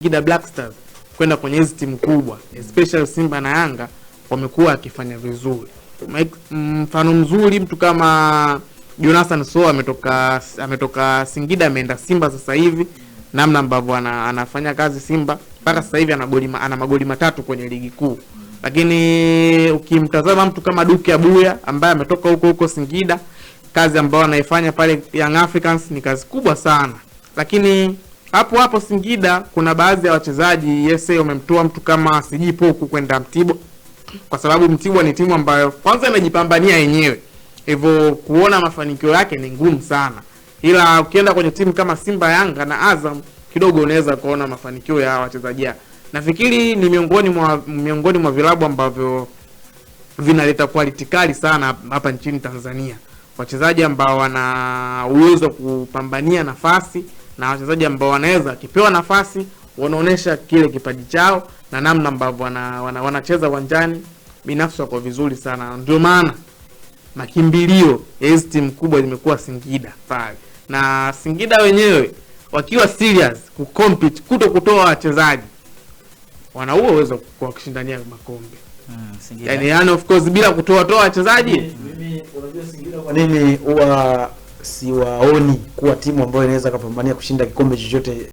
Singida Black Stars kwenda kwenye hizi timu kubwa, especially Simba na Yanga wamekuwa akifanya vizuri. Mfano mzuri mtu kama Jonathan Soa ametoka Singida ameenda Simba sasa hivi, namna ambavyo anafanya kazi Simba mpaka sasa hivi ana magoli 3 kwenye ligi kuu. Lakini ukimtazama mtu kama Duke Abuya ambaye ametoka huko Singida, kazi ambayo anaifanya pale Young Africans ni kazi kubwa sana. Lakini hapo Singida kuna baadhi ya wachezaji wamemtoa mtu kama Sijipoku kwenda Mtibwa, kwa sababu Mtibwa ni timu ambayo kwanza inajipambania yenyewe, hivyo kuona mafanikio yake ni ngumu sana. Ila ukienda kwenye timu kama Simba, Yanga na Azam kidogo unaweza kuona mafanikio ya wachezaji. Nafikiri ni miongoni mwa vilabu ambavyo vinaleta quality kali sana hapa nchini Tanzania. Wachezaji ambao wana uwezo kupambania nafasi na wachezaji ambao wanaweza kipewa nafasi wanaonesha kile kipaji chao na namna ambavyo wanacheza uwanjani, binafsi wako vizuri sana. Ndio maana makimbilio ya hizi timu kubwa zimekuwa Singida pale. Na Singida wenyewe wakiwa serious kucompete, kutoa wachezaji, wana uwezo wa kushindania makombe. Yani of course bila kutoa wachezaji. Mimi unajua Singida kwa nini huwa siwaoni kuwa timu ambayo inaweza kupambania kushinda kikombe chochote